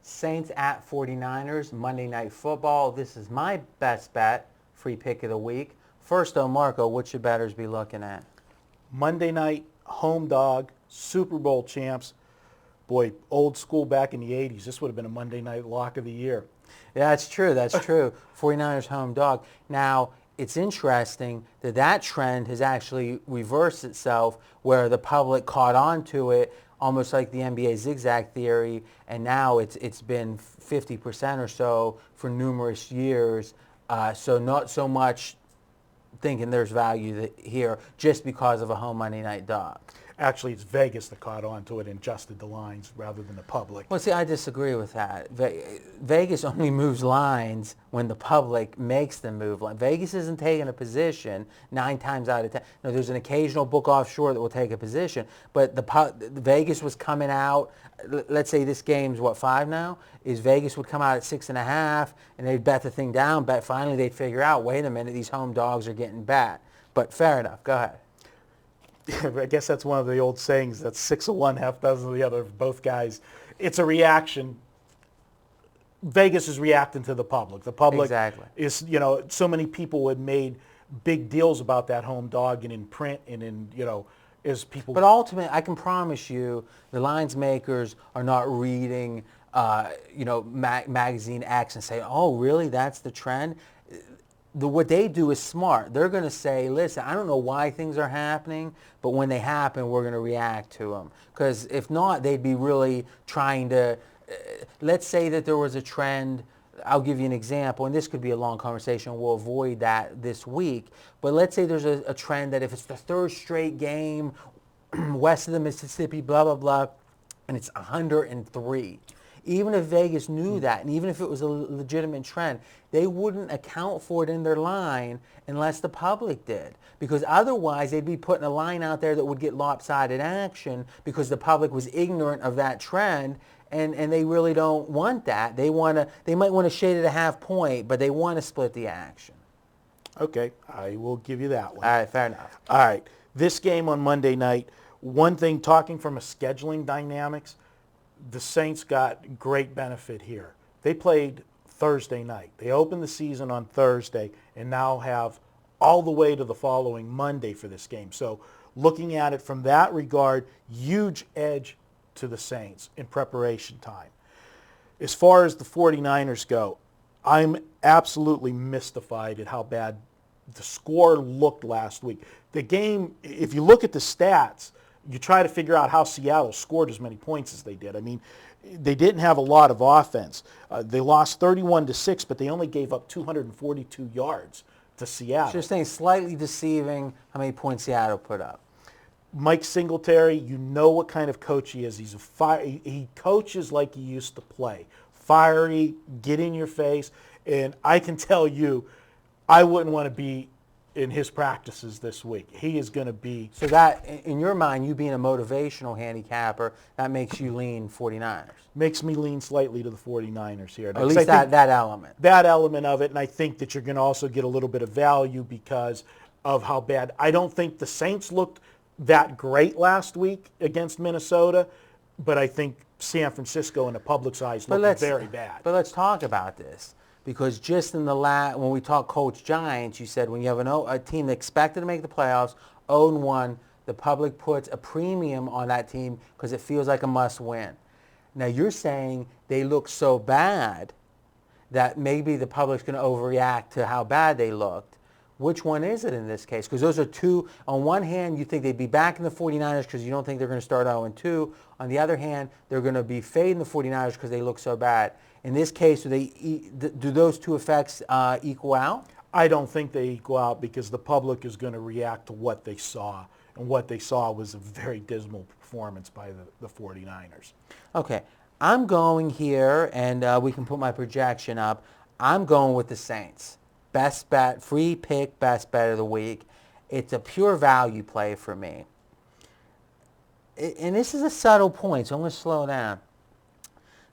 Saints at 49ers, Monday Night Football. This is my best bet, free pick of the week. First, though, Marco, what should bettors be looking at? Monday night, home dog, Super Bowl champs. Boy, old school back in the 80s. This would have been a Monday night lock of the year. Yeah, that's true. That's true. 49ers home dog. Now, it's interesting that that trend has actually reversed itself where the public caught on to it, almost like the NBA zigzag theory, and now it's been 50% or so for numerous years. So not so much thinking there's value here just because of a home Monday night dog. Actually, it's Vegas that caught on to it and adjusted the lines rather than the public. Well, see, I disagree with that. Vegas only moves lines when the public makes them move. Vegas isn't taking a position 9 times out of 10. Now, there's an occasional book offshore that will take a position, but Vegas was coming out. Let's say this game's, 5 now? Is Vegas would come out at 6.5, and they'd bet the thing down. But finally, they'd figure out, wait a minute, these home dogs are getting bet. But fair enough. Go ahead. I guess that's one of the old sayings, that's 6 of one, half dozen of the other, both guys. It's a reaction. Vegas is reacting to the public. The public exactly. is, so many people had made big deals about that home dog and in print and in, as people. But ultimately, I can promise you, the lines makers are not reading, magazine X and saying, oh, really, that's the trend? What they do is smart. They're going to say, listen, I don't know why things are happening, but when they happen, we're going to react to them. Because if not, they'd be really trying to, let's say that there was a trend. I'll give you an example, and this could be a long conversation. We'll avoid that this week. But let's say there's a trend that if it's the third straight game west of the Mississippi, blah, blah, blah, and it's 103. Even if Vegas knew that, and even if it was a legitimate trend, they wouldn't account for it in their line unless the public did. Because otherwise, they'd be putting a line out there that would get lopsided action because the public was ignorant of that trend, and they really don't want that. They might want to shade it a half point, but they want to split the action. Okay, I will give you that one. All right, fair enough. All right, this game on Monday night, one thing, talking from a scheduling dynamics, the Saints got great benefit here. They played Thursday night. They opened the season on Thursday and now have all the way to the following Monday for this game. So looking at it from that regard, huge edge to the Saints in preparation time. As far as the 49ers go, I'm absolutely mystified at how bad the score looked last week. The game, if you look at the stats, you try to figure out how Seattle scored as many points as they did. I mean, they didn't have a lot of offense. They lost 31-6, but they only gave up 242 yards to Seattle. Just saying, slightly deceiving how many points Seattle put up. Mike Singletary, you know what kind of coach he is. He coaches like he used to play. Fiery, get in your face, and I can tell you, I wouldn't want to be in his practices this week. He is going to be. So that, in your mind, you being a motivational handicapper, that makes you lean 49ers. Makes me lean slightly to the 49ers here. Or at least that element. That element of it, and I think that you're going to also get a little bit of value because of how bad. I don't think the Saints looked that great last week against Minnesota, but I think San Francisco in the public's eyes looked very bad. But let's talk about this. Because just in the when we talk Colts Giants, you said when you have a team that expected to make the playoffs, 0-1, the public puts a premium on that team because it feels like a must-win. Now you're saying they look so bad that maybe the public's going to overreact to how bad they looked. Which one is it in this case? Because those are two. On one hand, you think they'd be back in the 49ers because you don't think they're going to start 0-2. On the other hand, they're going to be fading the 49ers because they look so bad. In this case, do those two effects equal out? I don't think they equal out because the public is going to react to what they saw. And what they saw was a very dismal performance by the 49ers. Okay. I'm going here, and we can put my projection up. I'm going with the Saints. Best bet, free pick, best bet of the week. It's a pure value play for me. And this is a subtle point, so I'm going to slow down.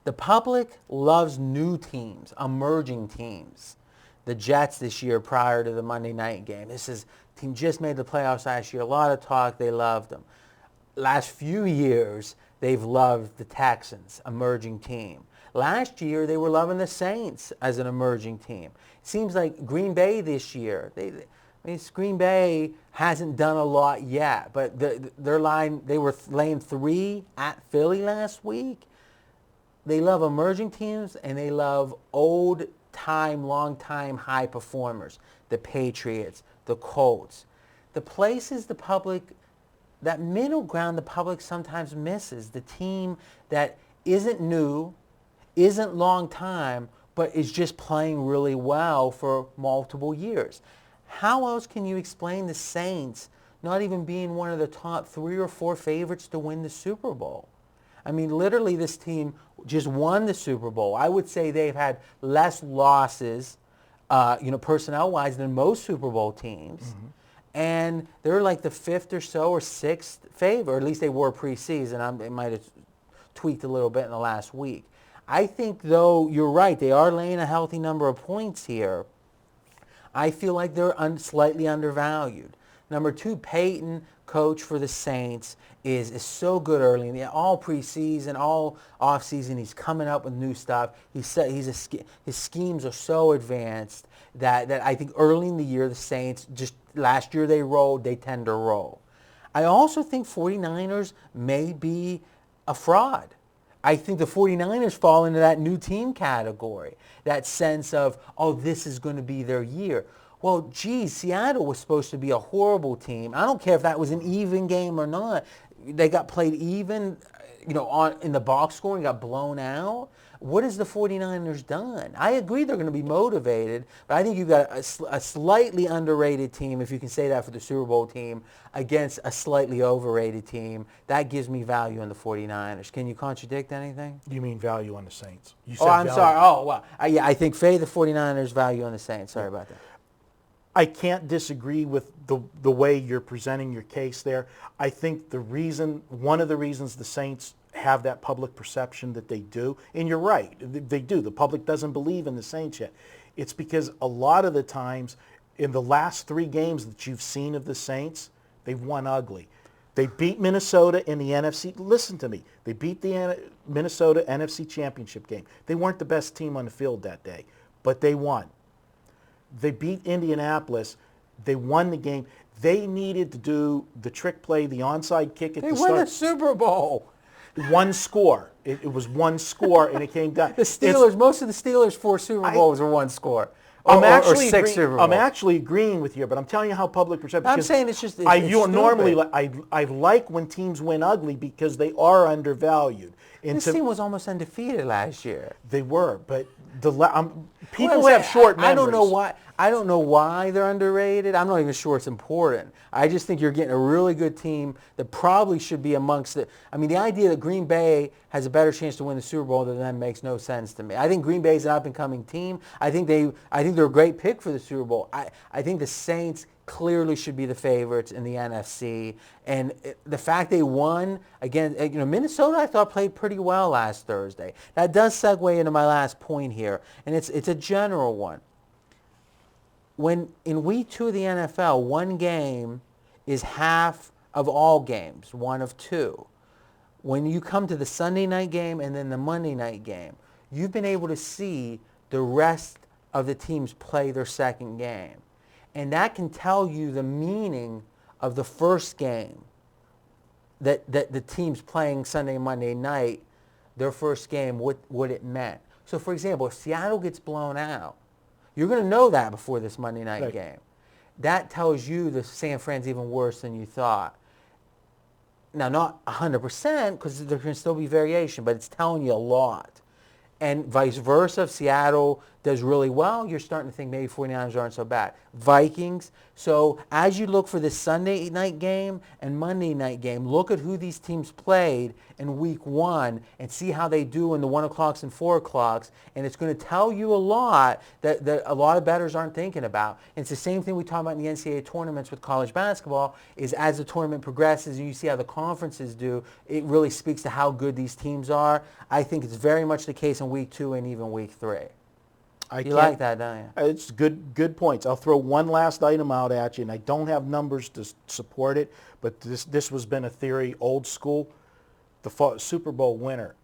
The public loves new teams, emerging teams. The Jets this year prior to the Monday night game. Team just made the playoffs last year. A lot of talk. They loved them. Last few years, they've loved the Texans, emerging team. Last year, they were loving the Saints as an emerging team. It seems like Green Bay this year, Green Bay hasn't done a lot yet, but their line, they were laying 3 at Philly last week. They love emerging teams, and they love old-time, long-time high performers. The Patriots, the Colts. The places the public, that middle ground the public sometimes misses. The team that isn't new, isn't long time, but is just playing really well for multiple years. How else can you explain the Saints not even being one of the top 3 or 4 favorites to win the Super Bowl? I mean, literally this team just won the Super Bowl. I would say they've had less losses, personnel-wise than most Super Bowl teams. Mm-hmm. And they're like the 5th or so or 6th favorite, or at least they were preseason. It might have tweaked a little bit in the last week. I think, though, you're right. They are laying a healthy number of points here. I feel like they're slightly undervalued. Number 2, Peyton, coach for the Saints, is so good early in the all preseason, all offseason. He's coming up with new stuff. His schemes are so advanced that I think early in the year the Saints, just last year they rolled, they tend to roll. I also think 49ers may be a fraud. I think the 49ers fall into that new team category, that sense of, oh, this is going to be their year. Well, geez, Seattle was supposed to be a horrible team. I don't care if that was an even game or not. They got played even, in the box score and got blown out. What has the 49ers done? I agree they're going to be motivated, but I think you've got a slightly underrated team, if you can say that for the Super Bowl team, against a slightly overrated team. That gives me value in the 49ers. Can you contradict anything? You mean value on the Saints? You said I'm value. sorry. Oh, well, I think the 49ers value on the Saints. Sorry about that. I can't disagree with the way you're presenting your case there. I think one of the reasons the Saints have that public perception that they do, and you're right, they do. The public doesn't believe in the Saints yet. It's because a lot of the times in the last 3 games that you've seen of the Saints, they've won ugly. They beat Minnesota in the NFC. Listen to me. They beat the Minnesota NFC Championship game. They weren't the best team on the field that day, but they won. They beat Indianapolis. They won the game. They needed to do the trick play, the onside kick at the start. They won the Super Bowl. One score. It was one score, and it came down. The Steelers, most of the Steelers' 4 Super Bowls were one score. I'm actually agreeing with you, but I'm telling you how public perception. I'm saying it's just. I like when teams win ugly because they are undervalued. This team was almost undefeated last year. They were, but people have short memories. I don't know why they're underrated. I'm not even sure it's important. I just think you're getting a really good team that probably should be amongst the. I mean, the idea that Green Bay has a better chance to win the Super Bowl than them makes no sense to me. I think Green Bay's an up-and-coming team. I think they're a great pick for the Super Bowl. I think the Saints clearly should be the favorites in the NFC. And the fact they won against, Minnesota, I thought played pretty well last Thursday. That does segue into my last point here, and it's a general one. When in week 2 of the NFL, one game is half of all games, one of 2. When you come to the Sunday night game and then the Monday night game, you've been able to see the rest of the teams play their second game. And that can tell you the meaning of the first game that the teams playing Sunday and Monday night, their first game, what it meant. So, for example, if Seattle gets blown out, you're going to know that before this Monday night game. That tells you the San Fran's even worse than you thought. Now, not 100% because there can still be variation, but it's telling you a lot. And vice versa, if Seattle does really well, you're starting to think maybe 49ers aren't so bad. Vikings. So as you look for this Sunday night game and Monday night game, look at who these teams played in week 1 and see how they do in the 1 o'clocks and 4 o'clocks. And it's going to tell you a lot that a lot of bettors aren't thinking about. And it's the same thing we talk about in the NCAA tournaments with college basketball, is as the tournament progresses and you see how the conferences do, it really speaks to how good these teams are. I think it's very much the case in week 2 and even week 3. You like that, don't you? It's good points. I'll throw one last item out at you, and I don't have numbers to support it, but this has been a theory, old school. The Super Bowl winner,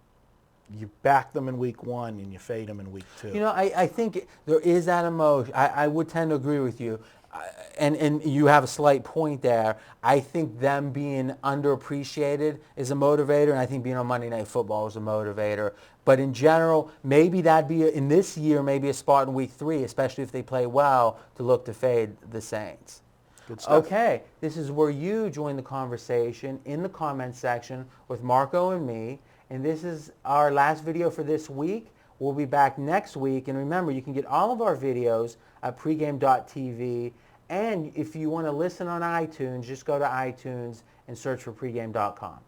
you back them in week 1 and you fade them in week 2. You know, I think there is that emotion. I would tend to agree with you. And you have a slight point there. I think them being underappreciated is a motivator, and I think being on Monday Night Football is a motivator. But in general, maybe that'd be, in this year, maybe a spot in week 3, especially if they play well, to look to fade the Saints. Good stuff. Okay, this is where you join the conversation in the comments section with Marco and me. And this is our last video for this week. We'll be back next week. And remember, you can get all of our videos at pregame.tv. And if you want to listen on iTunes, just go to iTunes and search for pregame.com.